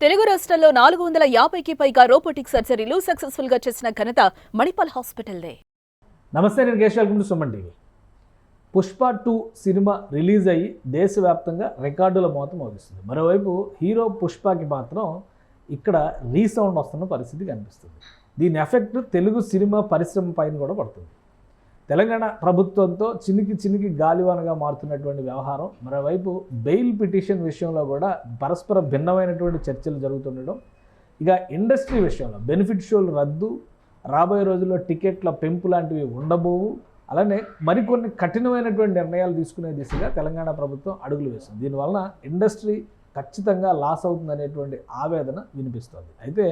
తెలుగు రాష్ట్రాల్లో 450కి పైగా రోబోటిక్ సర్జరీలు సక్సెస్ఫుల్ గా చేసిన ఘనత మణిపాల్ హాస్పిటల్దే. నమస్తే, నేను Keshav. Welcome to Suman TV. Pushpa 2 cinema release అయ్యి దేశవ్యాప్తంగా రికార్డుల మోత మోగిస్తుంది. మరోవైపు హీరో పుష్పకి మాత్రం ఇక్కడ రీసౌండ్ వస్తున్న పరిస్థితి కనిపిస్తుంది. దీని ఎఫెక్ట్ తెలుగు సినిమా పరిశ్రమ పైన కూడా పడుతుంది. తెలంగాణ ప్రభుత్వంతో చినికి గాలివానగా మారుతున్నటువంటి వ్యవహారం, మరోవైపు బెయిల్ పిటిషన్ విషయంలో కూడా పరస్పర భిన్నమైనటువంటి చర్చలు జరుగుతుండడం, ఇక ఇండస్ట్రీ విషయంలో బెనిఫిట్ షోలు రద్దు, రాబోయే రోజుల్లో టికెట్ల పెంపు లాంటివి ఉండబోవు, అలానే మరికొన్ని కఠినమైనటువంటి నిర్ణయాలు తీసుకునే దిశగా తెలంగాణ ప్రభుత్వం అడుగులు వేస్తుంది. దీనివలన ఇండస్ట్రీ ఖచ్చితంగా లాస్ అవుతుందనేటువంటి ఆవేదన వినిపిస్తుంది. అయితే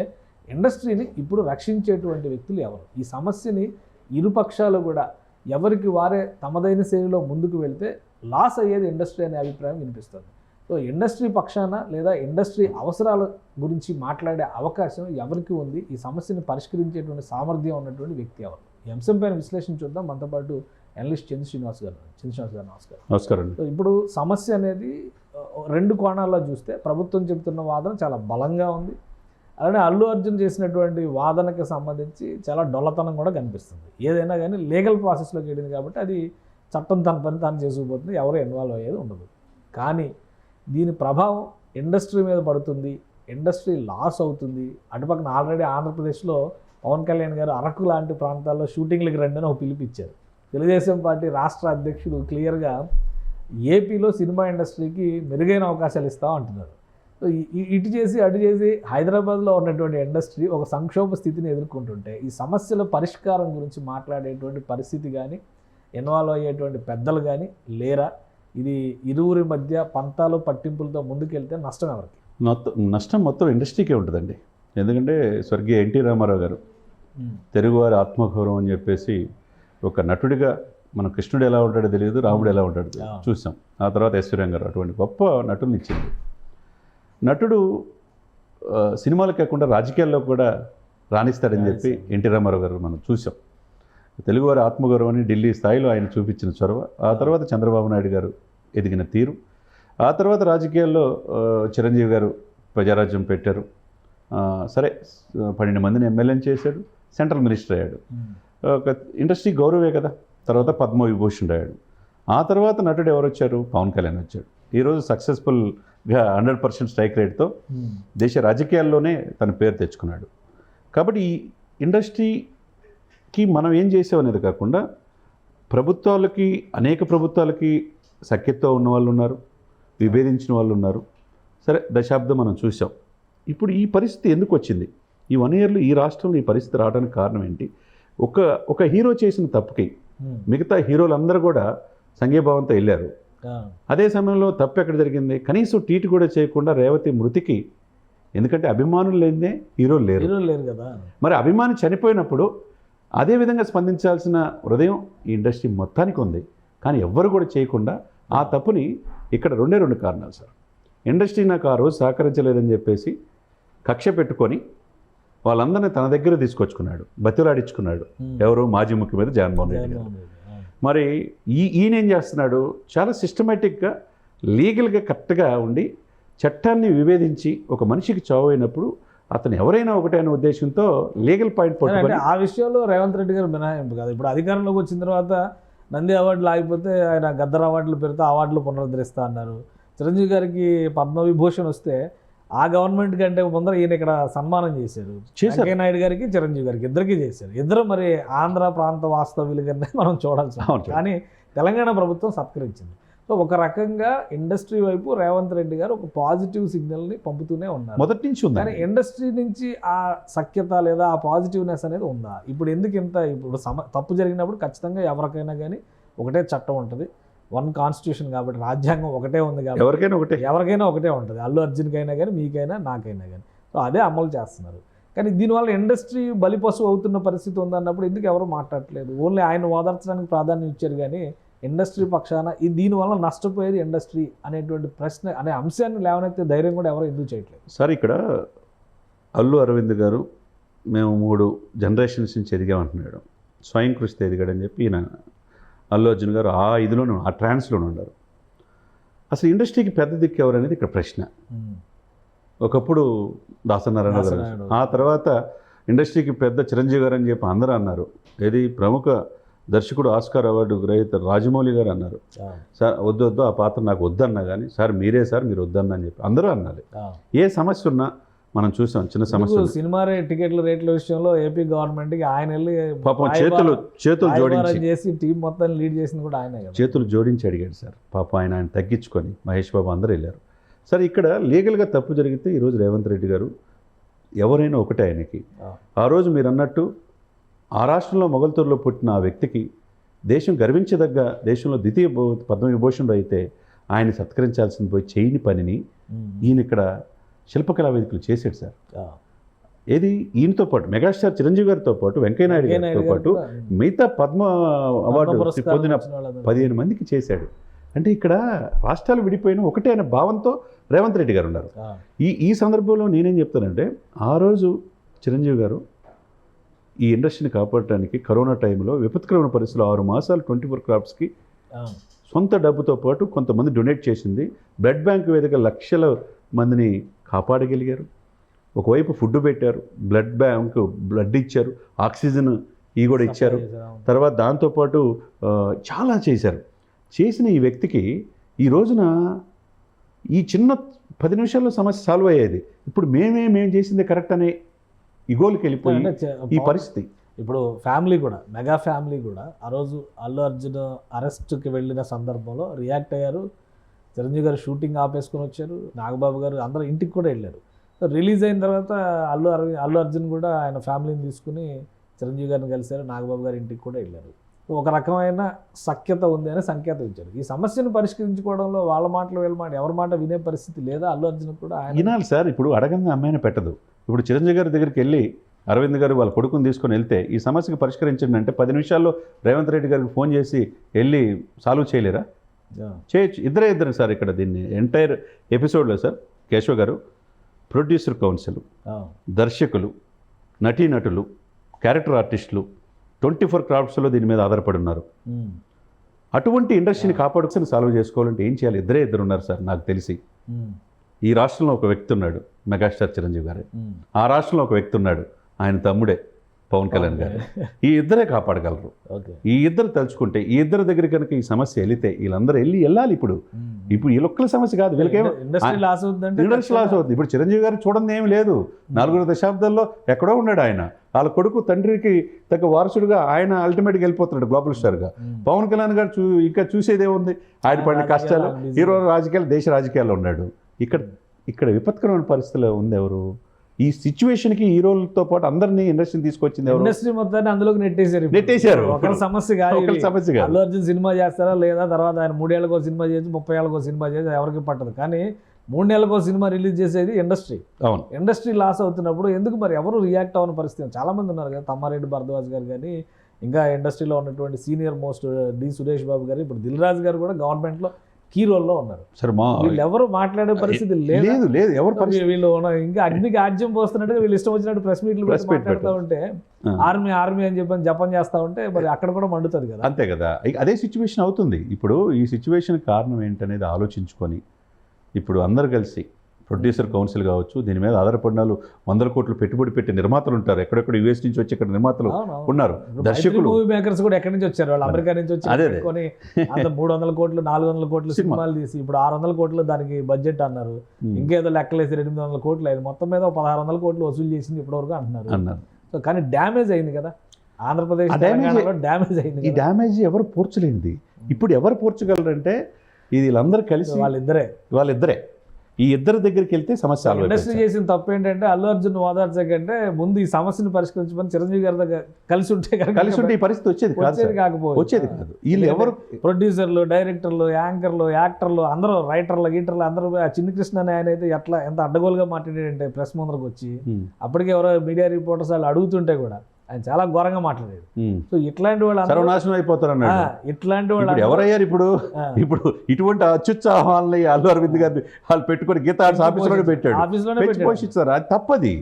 ఇండస్ట్రీని ఇప్పుడు రక్షించేటువంటి వ్యక్తులు ఎవరు? ఈ సమస్యని ఇరుపక్షాలు కూడా ఎవరికి వారే తమదైన శైలిలో ముందుకు వెళ్తే లాస్ అయ్యేది ఇండస్ట్రీ అనే అభిప్రాయం వినిపిస్తుంది. సో ఇండస్ట్రీ పక్షాన లేదా ఇండస్ట్రీ అవసరాల గురించి మాట్లాడే అవకాశం ఎవరికి ఉంది? ఈ సమస్యను పరిష్కరించేటువంటి సామర్థ్యం ఉన్నటువంటి వ్యక్తి ఎవరు? ఈ అంశం పైన విశ్లేషణ చూద్దాం. మనతో పాటు అనలిస్ట్ చంద్ర శ్రీనివాస్ గారు. నమస్కారం. సో ఇప్పుడు సమస్య అనేది రెండు కోణాల్లో చూస్తే ప్రభుత్వం చెబుతున్న వాదన చాలా బలంగా ఉంది. అలానే అల్లు అర్జున్ చేసినటువంటి వాదనకి సంబంధించి చాలా డొల్లతనం కూడా కనిపిస్తుంది. ఏదైనా కానీ లీగల్ ప్రాసెస్లోకి వెళ్ళింది కాబట్టి అది చట్టం తన పని తాను చేసుకుపోతుంది, ఎవరు ఇన్వాల్వ్ అయ్యేది ఉండదు. కానీ దీని ప్రభావం ఇండస్ట్రీ మీద పడుతుంది, ఇండస్ట్రీ లాస్ అవుతుంది. అటుపక్కన ఆల్రెడీ ఆంధ్రప్రదేశ్లో పవన్ కళ్యాణ్ గారు అరకు లాంటి ప్రాంతాల్లో షూటింగ్లకు రండి అని ఒక పిలిపించారు. తెలుగుదేశం పార్టీ రాష్ట్ర అధ్యక్షుడు క్లియర్గా ఏపీలో సినిమా ఇండస్ట్రీకి మెరుగైన అవకాశాలు ఇస్తాం అంటున్నారు. సో ఇటు చేసి అటు చేసి హైదరాబాద్లో ఉన్నటువంటి ఇండస్ట్రీ ఒక సంక్షోభ స్థితిని ఎదుర్కొంటుంటే ఈ సమస్యల పరిష్కారం గురించి మాట్లాడేటువంటి పరిస్థితి కానీ ఇన్వాల్వ్ అయ్యేటువంటి పెద్దలు కానీ లేరా? ఇది ఇరువురి మధ్య పంతాలు పట్టింపులతో ముందుకెళ్తే నష్టం ఎవరికి? నష్టం మొత్తం ఇండస్ట్రీకే ఉంటుందండి. ఎందుకంటే స్వర్గీయ ఎన్టీ రామారావు గారు తెలుగువారి ఆత్మగౌరవం అని చెప్పేసి ఒక నటుడిగా, మన కృష్ణుడు ఎలా ఉంటాడో తెలియదు, రాముడు ఎలా ఉంటాడో చూసాం. ఆ తర్వాత ఎస్వి రంగారావు అటువంటి గొప్ప నటుల్ని ఇచ్చింది. నటుడు సినిమాలు కాకుండా రాజకీయాల్లో కూడా రాణిస్తాడని చెప్పి ఎన్టీ రామారావు గారు మనం చూసాం. తెలుగువారి ఆత్మగౌరవాన్ని ఢిల్లీ స్థాయిలో ఆయన చూపించిన చొరవ, ఆ తర్వాత చంద్రబాబు నాయుడు గారు ఎదిగిన తీరు, ఆ తర్వాత రాజకీయాల్లో చిరంజీవి గారు ప్రజారాజ్యం పెట్టారు. సరే 12 మందిని ఎమ్మెల్యేని చేశాడు, సెంట్రల్ మినిస్టర్ అయ్యాడు. ఒక ఇండస్ట్రీ గౌరవే కదా. తర్వాత పద్మవిభూషణ్ అయ్యాడు. ఆ తర్వాత నటుడు ఎవరు వచ్చారు? పవన్ కళ్యాణ్ వచ్చాడు. ఈరోజు సక్సెస్ఫుల్గా 100% స్ట్రైక్ రేట్తో దేశ రాజకీయాల్లోనే తన పేరు తెచ్చుకున్నాడు. కాబట్టి ఈ ఇండస్ట్రీకి మనం ఏం చేసామనేది కాకుండా అనేక ప్రభుత్వాలకి సఖ్యతతో ఉన్న వాళ్ళు ఉన్నారు, విభేదించిన వాళ్ళు ఉన్నారు. సరే, దశాబ్దం మనం చూసాం. ఇప్పుడు ఈ పరిస్థితి ఎందుకు వచ్చింది? ఈ 1 yearలో ఈ రాష్ట్రంలో ఈ పరిస్థితి రావడానికి కారణం ఏంటి? ఒక హీరో చేసిన తప్పుకి మిగతా హీరోలందరూ కూడా సంఘీభావంతో వెళ్ళారు. అదే సమయంలో తప్పు ఎక్కడ జరిగింది? కనీసం ట్వీట్ కూడా చేయకుండా రేవతి మృతికి, ఎందుకంటే అభిమానులు లేదే హీరోలు లేరు కదా. మరి అభిమాని చనిపోయినప్పుడు అదే విధంగా స్పందించాల్సిన హృదయం ఈ ఇండస్ట్రీ మొత్తానికి ఉంది. కానీ ఎవ్వరు కూడా చేయకుండా ఆ తప్పుని ఇక్కడ 2 కారణాలు సార్. ఇండస్ట్రీ నాకు ఆ రోజు సహకరించలేదని చెప్పేసి కక్ష పెట్టుకొని వాళ్ళందరినీ తన దగ్గర తీసుకొచ్చుకున్నాడు, బతిలాడించుకున్నాడు. ఎవరు? మాజీ ముఖ్యమంత్రి జగన్మోహన్ రెడ్డి గారు. మరి ఈయనేం చేస్తున్నాడు? చాలా సిస్టమేటిక్గా లీగల్గా కరెక్ట్గా ఉండి చట్టాన్ని విభేదించి ఒక మనిషికి చావు అయినప్పుడు అతను ఎవరైనా ఒకటే అనే ఉద్దేశంతో లీగల్ పాయింట్ పట్టుకొని, ఆ విషయంలో రేవంత్ రెడ్డి గారు మినహాయింపు కాదు. ఇప్పుడు అధికారంలోకి వచ్చిన తర్వాత నంది అవార్డులు ఆగిపోతే ఆయన గద్దర్ అవార్డులు పెడితే అవార్డులు పునరుద్ధరిస్తా అన్నారు. చిరంజీవి గారికి పద్మవిభూషణ్ వస్తే ఆ గవర్నమెంట్ కంటే ముందర ఈయన ఇక్కడ సన్మానం చేశారు. వెంకయ్య నాయుడు గారికి, చిరంజీవి గారికి, ఇద్దరికి చేశారు. ఇద్దరు మరి ఆంధ్ర ప్రాంత వాస్తవ్యులుగానే మనం చూడాల్సి ఉంటుంది. కానీ తెలంగాణ ప్రభుత్వం సత్కరించింది. సో ఒక రకంగా ఇండస్ట్రీ వైపు రేవంత్ రెడ్డి గారు ఒక పాజిటివ్ సిగ్నల్ని పంపుతూనే ఉన్నారు మొదటి నుంచి ఉంది. కానీ ఇండస్ట్రీ నుంచి ఆ సఖ్యత లేదా ఆ పాజిటివ్నెస్ అనేది ఉందా? ఇప్పుడు ఎందుకు ఇంత? ఇప్పుడు తప్పు జరిగినప్పుడు ఖచ్చితంగా ఎవరికైనా కానీ ఒకటే చట్టం ఉంటుంది, 1 కాన్స్టిట్యూషన్ కాబట్టి, రాజ్యాంగం ఒకటే ఉంది కాబట్టి ఎవరికైనా ఒకటే ఉంటుంది. అల్లు అర్జున్కైనా కానీ, మీకైనా, నాకైనా కానీ. సో అదే అమలు చేస్తున్నారు. కానీ దీనివల్ల ఇండస్ట్రీ బలిపశువు అవుతున్న పరిస్థితి ఉందన్నప్పుడు ఎందుకు ఎవరు మాట్లాడట్లేదు? ఓన్లీ ఆయన ఓదార్చడానికి ప్రాధాన్యం ఇచ్చారు కానీ ఇండస్ట్రీ పక్షాన దీనివల్ల నష్టపోయేది ఇండస్ట్రీ అనేటువంటి ప్రశ్న అనే అంశాన్ని లేవనెత్తే ధైర్యం కూడా ఎవరు ఎందుకు చేయట్లేదు? సార్, ఇక్కడ అల్లు అరవింద్ గారు మేము 3 జనరేషన్స్ నుంచి ఎదిగామంటున్నాడు, స్వయం కృషితో ఎదిగాడని చెప్పి ఈయన అల్లు అర్జున్ గారు ఆ ఇదిలోనే, ఆ ట్రాన్స్లోనే ఉన్నారు. అసలు ఇండస్ట్రీకి పెద్ద దిక్కు ఎవరు అనేది ఇక్కడ ప్రశ్న. ఒకప్పుడు దాసనారాయణ గారు, దాసనారాయణ. ఆ తర్వాత ఇండస్ట్రీకి పెద్ద చిరంజీవి గారు అని చెప్పి అందరూ అన్నారు. ఏది ప్రముఖ దర్శకుడు ఆస్కార్ అవార్డు గ్రహీత రాజమౌళి గారు అన్నారు, సార్ వద్దు ఆ పాత్ర నాకు వద్దన్నా కానీ, సార్ మీరే సార్ మీరు వద్దన్నా అని చెప్పి అందరూ అన్నారు. ఏ సమస్య ఉన్నా మనం చూసాం, చిన్న సమస్య సినిమా టికెట్ల రేట్ల విషయంలో ఏపీ గవర్నమెంట్కి ఆయన వెళ్ళి పాపం చేతులు జోడించి చేసి టీం మొత్తం లీడ్ చేసింది కూడా ఆయనే కదా. చేతులు జోడించి అడిగాడు సార్. పాపం ఆయన తగ్గించుకొని మహేష్ బాబు అందరూ వెళ్ళారు. సరే ఇక్కడ లీగల్గా తప్పు జరిగితే ఈరోజు రేవంత్ రెడ్డి గారు ఎవరైనా ఒకటే ఆయనకి. ఆ రోజు మీరు అన్నట్టు ఆ రాష్ట్రంలో మొగల్తూరులో పుట్టిన ఆ వ్యక్తికి దేశం గర్వించదగ్గ, దేశంలో ద్వితీయ పద్మవిభూషణుడు అయితే ఆయన సత్కరించాల్సింది పోయి చేయని పనిని ఈయన ఇక్కడ శిల్పకళా వేదికలు చేశాడు సార్. ఏది ఈయనతో పాటు మెగాస్టార్ చిరంజీవి గారితో పాటు వెంకయ్యనాయుడు గారితో పాటు మిగతా పద్మ అవార్డు పొందిన 15 మందికి చేశాడు. అంటే ఇక్కడ రాష్ట్రాలు విడిపోయిన ఒకటే అనే భావంతో రేవంత్ రెడ్డి గారు ఉన్నారు. ఈ సందర్భంలో నేనేం చెప్తానంటే, ఆ రోజు చిరంజీవి గారు ఈ ఇండస్ట్రీని కాపాడటానికి కరోనా టైంలో విపత్కరమైన పరిస్థితుల్లో 6 మాసాలు 24 క్రాఫ్ట్స్కి సొంత డబ్బుతో పాటు కొంతమంది డొనేట్ చేసింది. బ్లడ్ బ్యాంక్ వేదిక లక్షల మందిని కాపాడగలిగారు. ఒకవైపు ఫుడ్ పెట్టారు, బ్లడ్ ఇచ్చారు, ఆక్సిజన్ కూడా ఇచ్చారు. తర్వాత దాంతోపాటు చాలా చేశారు. చేసిన ఈ వ్యక్తికి ఈ రోజున ఈ చిన్న 10 నిమిషాల్లో సమస్య సాల్వ్ అయ్యేది. ఇప్పుడు మేము చేసిందే కరెక్ట్ అనే ఇగోలకి వెళ్ళిపోయి ఈ పరిస్థితి. ఇప్పుడు ఫ్యామిలీ కూడా, మెగా ఫ్యామిలీ కూడా ఆ రోజు అల్లు అర్జున్ అరెస్ట్కి వెళ్ళిన సందర్భంలో రియాక్ట్ అయ్యారు. చిరంజీవి గారు షూటింగ్ ఆపేసుకొని వచ్చారు, నాగబాబు గారు అందరూ ఇంటికి కూడా వెళ్ళారు. రిలీజ్ అయిన తర్వాత అల్లు అర్జున్ కూడా ఆయన ఫ్యామిలీని తీసుకుని చిరంజీవి గారిని కలిశారు, నాగబాబు గారి ఇంటికి కూడా వెళ్ళారు. ఒక రకమైన సఖ్యత ఉంది అని సంకేతం ఇచ్చారు. ఈ సమస్యను పరిష్కరించుకోవడంలో వాళ్ళ మాటలు వీళ్ళ మాట ఎవరి మాట వినే పరిస్థితి లేదా అల్లు అర్జున్ కూడా. ఆయన వినాలి సార్. ఇప్పుడు అడగంగా అమ్మాయిని పెట్టదు. ఇప్పుడు చిరంజీవి గారి దగ్గరికి వెళ్ళి అరవింద్ గారు వాళ్ళ కొడుకుని తీసుకొని వెళ్తే ఈ సమస్యకు పరిష్కరించండి అంటే 10 నిమిషాల్లో రేవంత్ రెడ్డి గారికి ఫోన్ చేసి వెళ్ళి సాల్వ్ చేయలేరా? చేయొచ్చు. ఇద్దరు సార్. ఇక్కడ దీన్ని ఎంటైర్ ఎపిసోడ్లో సార్ కేశవ్ గారు, ప్రొడ్యూసర్ కౌన్సిల్, దర్శకులు, నటీనటులు, క్యారెక్టర్ ఆర్టిస్టులు 24 క్రాఫ్ట్స్లో దీని మీద ఆధారపడి ఉన్నారు. అటువంటి ఇండస్ట్రీని కాపాడుకొని సాల్వ్ చేసుకోవాలంటే ఏం చేయాలి? ఇద్దరు ఉన్నారు సార్ నాకు తెలిసి. ఈ రాష్ట్రంలో ఒక వ్యక్తి ఉన్నాడు, మెగాస్టార్ చిరంజీవి గారు. ఆ రాష్ట్రంలో ఒక వ్యక్తి ఉన్నాడు, ఆయన తమ్ముడే పవన్ కళ్యాణ్ గారు. ఈ ఇద్దరే కాపాడగలరు. ఈ ఇద్దరు తలుచుకుంటే, ఈ ఇద్దరి దగ్గర కనుక ఈ సమస్య వెళితే వీళ్ళందరూ వెళ్ళాలి. ఇప్పుడు ఈ ఒక్కల సమస్య కాదు, వీళ్ళకేమో ఇండస్ట్రీ లాస్ అవుతుంది. ఇప్పుడు చిరంజీవి గారు చూడండి ఏమి లేదు. 4 దశాబ్దాల్లో ఎక్కడో ఉన్నాడు ఆయన. వాళ్ళ కొడుకు తండ్రికి తగ్గ వారసుడుగా ఆయన అల్టిమేట్గా వెళ్ళిపోతున్నాడు గ్లోబల్ స్టార్గా. పవన్ కళ్యాణ్ గారు ఇంకా చూసేదేముంది? ఆయన పడిన కష్టాలు, హీరో రాజకీయాలు, దేశ రాజకీయాల్లో ఉన్నాడు. ఇక్కడ విపత్కరమైన పరిస్థితుల్లో ఉంది ఎవరు? ఈ సిచ్యువేషన్కి హీరోలతో పాటు అందరినీ ఇండస్ట్రీని తీసుకొచ్చింది ఎవరు? ఇండస్ట్రీ మొత్తాన్ని అందులోకి నెట్టేశారు. ఒకరి సమస్య కాదు. అల్లు అర్జున్ సినిమా చేస్తారా లేదా, తర్వాత ఆయన 3 ఏళ్ళకో సినిమా చేసి 30 ఏళ్ళకో సినిమా చేసి ఎవరికి పట్టదు. కానీ 3 నెలలకో సినిమా రిలీజ్ చేసేది ఇండస్ట్రీ. అవును. ఇండస్ట్రీ లాస్ అవుతున్నప్పుడు ఎందుకు మరి ఎవరు రియాక్ట్ అవ్వని పరిస్థితి? చాలామంది ఉన్నారు కదా, తమ్మారెడ్డి భరద్వాజ్ గారు కానీ, ఇంకా ఇండస్ట్రీలో ఉన్నటువంటి senior most D Suresh Babu గారు, ఇప్పుడు దిల్ రాజు గారు కూడా గవర్నమెంట్లో కీ రోల్లో ఉన్నారు. సరే, వీళ్ళు ఎవరు మాట్లాడే పరిస్థితి లేదు. ఎవరు వీళ్ళు ఇంకా అగ్నికి ఆజ్యం పోస్తున్నట్టుగా వీళ్ళు ఇష్టం వచ్చినట్టు ప్రెస్ మీట్లు మాట్లాడుతూ ఉంటే, ఆర్మీ అని చెప్పని జపం చేస్తూ ఉంటే మరి అక్కడ కూడా మండుతుంది కదా. అంతే కదా. అదే సిచ్యువేషన్ అవుతుంది. ఇప్పుడు ఈ సిచ్యువేషన్ కారణం ఏంటనేది ఆలోచించుకొని ఇప్పుడు అందరు కలిసి ప్రొడ్యూసర్ కౌన్సిల్ కావచ్చు, దీని మీద ఆధారపడిన 100 కోట్లు పెట్టుబడి పెట్టి నిర్మాతలు ఉంటారు. ఎక్కడెక్కడ యూఎస్ నుంచి వచ్చి ఇక్కడ నిర్మాతలు ఉన్నారు, దర్శకులు, మూవీ మేకర్స్ కూడా ఎక్కడి నుంచి వచ్చారు, వాళ్ళు అమెరికా నుంచి వచ్చి 300 కోట్లు 400 కోట్లు సినిమాలు తీసి ఇప్పుడు 600 కోట్లు దానికి బడ్జెట్ అన్నారు. ఇంకేదో లెక్కలేసి 800 కోట్లు అయింది. మొత్తం మీద 1600 కోట్లు వసూలు చేసింది ఇప్పటివరకు అంటున్నారు. సో కానీ డ్యామేజ్ అయింది కదా ఆంధ్రప్రదేశ్, డ్యామేజ్ అయింది. ఈ డ్యామేజ్ ఎవరు పూడ్చలేనిది. ఇప్పుడు ఎవరు పూడ్చగలరంటే వీళ్ళందరూ కలిసి వాళ్ళిద్దరే. ఈ ఇద్దరి దగ్గరికి వెళ్తే సమస్య. ఇండస్ట్రీ చేసిన తప్పు ఏంటంటే అల్లు అర్జున్ ఓదార్చే కంటే ముందు ఈ సమస్యను పరిష్కరించమని చిరంజీవి గారి దగ్గర కలిసి ఉంటే ఈ పరిస్థితి వచ్చేది కాదు. వీళ్ళు ఎవరు ప్రొడ్యూసర్లు, డైరెక్టర్లు, యాంకర్లు, యాక్టర్లు అందరూ, రైటర్లు, గీటర్లు అందరూ. చిన్ని కృష్ణ అని ఆయన అయితే ఎంత అడ్డగోలుగా మాట్లాడాడంటే ప్రెస్ ముందరకు వచ్చి, అప్పటికే ఎవరో మీడియా రిపోర్టర్స్ వాళ్ళు అడుగుతుంటే కూడా ఆయన చాలా ఘోరంగా మాట్లాడాడు. సో ఇట్లాంటి వాళ్ళు సర్వనాశనం అయిపోతారు అన్నాడు. ఇట్లాంటి వాళ్ళు ఎవరయ్యారు ఇప్పుడు ఇటువంటి అత్యుత్సాహాలని అల్లు అరవింద్ గారిని వాళ్ళు పెట్టుకొని గీతా ఆఫీసులోనే పెట్టాడు, పోషిస్తారు. అది తప్పది.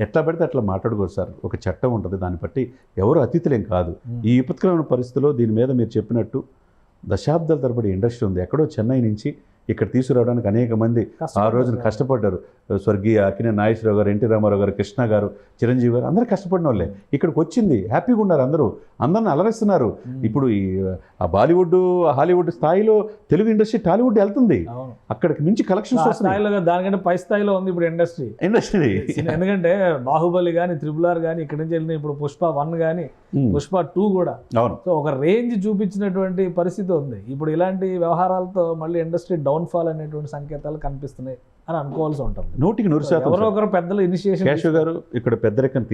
ఎట్లా పెడితే అట్లా మాట్లాడుకోరు సార్. ఒక చట్టం ఉంటుంది, దాన్ని బట్టి ఎవరు అతిథులేం కాదు. ఈ విపత్కరమైన పరిస్థితిలో దీని మీద మీరు చెప్పినట్టు దశాబ్దాల తరబడి ఇండస్ట్రీ ఉంది. ఎక్కడో చెన్నై నుంచి ఇక్కడ తీసుకురావడానికి అనేక మంది ఆ రోజున కష్టపడ్డారు. స్వర్గీయ అక్కినేని నాగేశ్వరరావు గారు, ఎన్టీ రామారావు గారు, కృష్ణ గారు, చిరంజీవి గారు అందరూ కష్టపడిన వాళ్ళే. ఇక్కడికి వచ్చింది హ్యాపీగా ఉన్నారు, అందరిని అలరిస్తున్నారు. ఇప్పుడు ఈ ఆ బాలీవుడ్ హాలీవుడ్ స్థాయిలో తెలుగు ఇండస్ట్రీ టాలీవుడ్ వెళ్తుంది. అవును. అక్కడికి మించి కలెక్షన్స్ వస్తున్నాయి. స్థాయిలో దానికంటే పై స్థాయిలో ఉంది ఇప్పుడు ఇండస్ట్రీ. ఎందుకంటే బాహుబలి కానీ, RRR కానీ, ఇక్కడ నుంచి వెళ్ళిన ఇప్పుడు పుష్ప 1 కానీ, పుష్ప 2 కూడా. అవును. సో ఒక రేంజ్ చూపించినటువంటి పరిస్థితి ఉంది. ఇప్పుడు ఇలాంటి వ్యవహారాలతో మళ్ళీ ఇండస్ట్రీ డౌన్ఫాల్ అనేటువంటి సంకేతాలు కనిపిస్తున్నాయి అని అనుకోవాల్సి ఉంటుంది. 100% ఎవరో ఒకరు పెద్దలు ఇనిషియేషన్. కేశవ్ గారు ఇక్కడ పెద్దరికం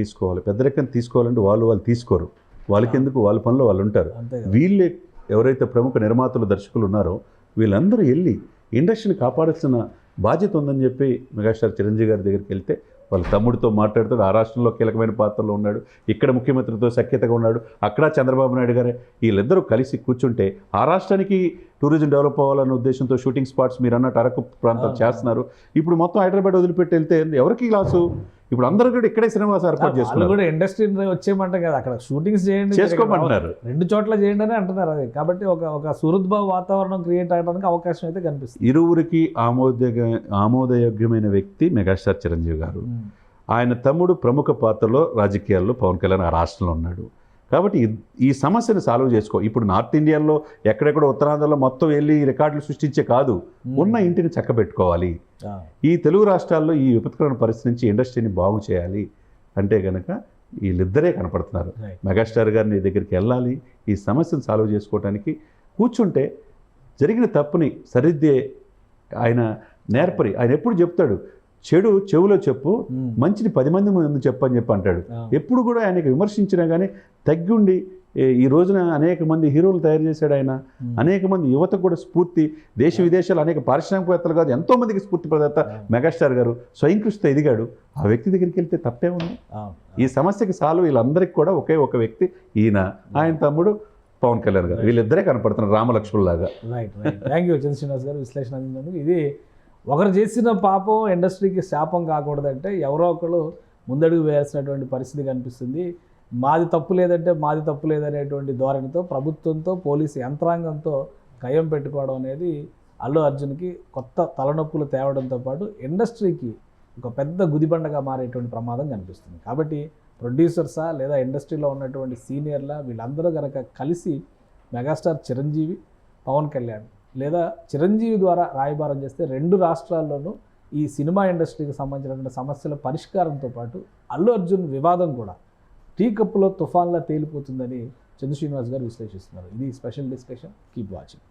తీసుకోవాలంటే వాళ్ళు తీసుకోరు. వాళ్ళకెందుకు, వాళ్ళ పనిలో వాళ్ళు ఉంటారు. వీళ్ళే ఎవరైతే ప్రముఖ నిర్మాతలు, దర్శకులు ఉన్నారో వీళ్ళందరూ వెళ్ళి ఇండస్ట్రీని కాపాడాల్సిన బాధ్యత ఉందని చెప్పి మెగాస్టార్ చిరంజీవి గారి దగ్గరికి వెళ్తే వాళ్ళ తమ్ముడితో మాట్లాడుతాడు. ఆ రాష్ట్రంలో కీలకమైన పాత్రలో ఉన్నాడు, ఇక్కడ ముఖ్యమంత్రితో సఖ్యతగా ఉన్నాడు, అక్కడ చంద్రబాబు నాయుడు గారే. వీళ్ళిద్దరూ కలిసి కూర్చుంటే ఆ రాష్ట్రానికి టూరిజం డెవలప్ అవ్వాలన్న ఉద్దేశంతో షూటింగ్ స్పాట్స్ మీరు అన్నట్టు అరకు ప్రాంతాలు చేస్తున్నారు. ఇప్పుడు మొత్తం హైదరాబాద్ వదిలిపెట్టి వెళ్తే ఎవరికి లాసు? ఇప్పుడు అందరూ కూడా ఇక్కడే సినిమాస్ ఏర్పాటు చేసుకున్నారు. కూడా ఇండస్ట్రీ వచ్చేయమంటాం కదా, అక్కడ షూటింగ్స్ చేయండి, చేసుకోమంటున్నారు, 2 చోట్ల చేయండి అని అంటున్నారు. అది కాబట్టి ఒక సుహృద్భావ వాతావరణం క్రియేట్ అవ్వడానికి అవకాశం అయితే కనిపిస్తుంది. ఇరువురికి ఆమోదయోగ్యమైన వ్యక్తి మెగాస్టార్ చిరంజీవి గారు. ఆయన తమ్ముడు ప్రముఖ పాత్రలో రాజకీయాల్లో పవన్ కళ్యాణ్ ఆ రాష్ట్రంలో ఉన్నాడు. కాబట్టి ఈ సమస్యను సాల్వ్ చేసుకో. ఇప్పుడు నార్త్ ఇండియాలో ఎక్కడెక్కడ ఉత్తరాంధ్రలో మొత్తం వెళ్ళి రికార్డులు సృష్టించే కాదు, ఉన్న ఇంటిని చక్కబెట్టుకోవాలి. ఈ తెలుగు రాష్ట్రాల్లో ఈ విపత్కరమైన పరిస్థితి నుంచి ఇండస్ట్రీని బాగు చేయాలి అంటే కనుక వీళ్ళిద్దరే కనపడుతున్నారు. మెగాస్టార్ గారిని దగ్గరికి వెళ్ళాలి, ఈ సమస్యను సాల్వ్ చేసుకోవడానికి కూర్చుంటే జరిగిన తప్పుని సరిద్దే ఆయన నేర్పరి. ఆయన ఎప్పుడు చెప్తాడు, చెడు చెవులో చెప్పు, మంచిని 10 మంది ముందు చెప్పని చెప్పి అంటాడు. ఎప్పుడు కూడా ఆయనకి విమర్శించినా కానీ తగ్గుండి ఈ రోజున అనేక మంది హీరోలు తయారు చేశాడు ఆయన. అనేక మంది యువతకు కూడా స్ఫూర్తి, దేశ విదేశాలు అనేక పారిశ్రామికవేత్తలు కాదు ఎంతో మందికి స్ఫూర్తి ప్రదాత మెగాస్టార్ గారు. స్వయం కృషితో ఎదిగాడు. ఆ వ్యక్తి దగ్గరికి వెళ్తే తప్పే ఉంది. ఈ సమస్యకి సాల్వ్ వీళ్ళందరికీ కూడా ఒకే ఒక వ్యక్తి ఈయన, ఆయన తమ్ముడు పవన్ కళ్యాణ్ గారు. వీళ్ళిద్దరే కనపడుతున్నారు రామలక్ష్మణులాగా. రైట్. థ్యాంక్ యూ చంద్రశ్రీనివాస్ గారు విశ్లేషణ అందించినందుకు. ఇది ఒకరు చేసిన పాపం ఇండస్ట్రీకి శాపం కాకూడదంటే ఎవరో ఒకరు ముందడుగు వేయాల్సినటువంటి పరిస్థితి కనిపిస్తుంది. మాది తప్పు లేదనేటువంటి ధోరణితో ప్రభుత్వంతో, పోలీసు యంత్రాంగంతో కయ్యం పెట్టుకోవడం అనేది అల్లు అర్జున్కి కొత్త తలనొప్పులు తేవడంతో పాటు ఇండస్ట్రీకి ఒక పెద్ద గుదిబండగా మారేటువంటి ప్రమాదం కనిపిస్తుంది. కాబట్టి ప్రొడ్యూసర్సా లేదా ఇండస్ట్రీలో ఉన్నటువంటి సీనియర్లా వీళ్ళందరూ కనుక కలిసి మెగాస్టార్ చిరంజీవి, పవన్ కళ్యాణ్ లేదా చిరంజీవి ద్వారా రాయబారం చేస్తే 2 రాష్ట్రాల్లోనూ ఈ సినిమా ఇండస్ట్రీకి సంబంధించినటువంటి సమస్యల పరిష్కారంతో పాటు అల్లు అర్జున్ వివాదం కూడా టీ కప్పులో తుఫాన్లా తేలిపోతుందని చంద్రశ్రీనివాస్ గారు విశ్లేషిస్తున్నారు. ఇది స్పెషల్ డిస్కషన్. Keep watching.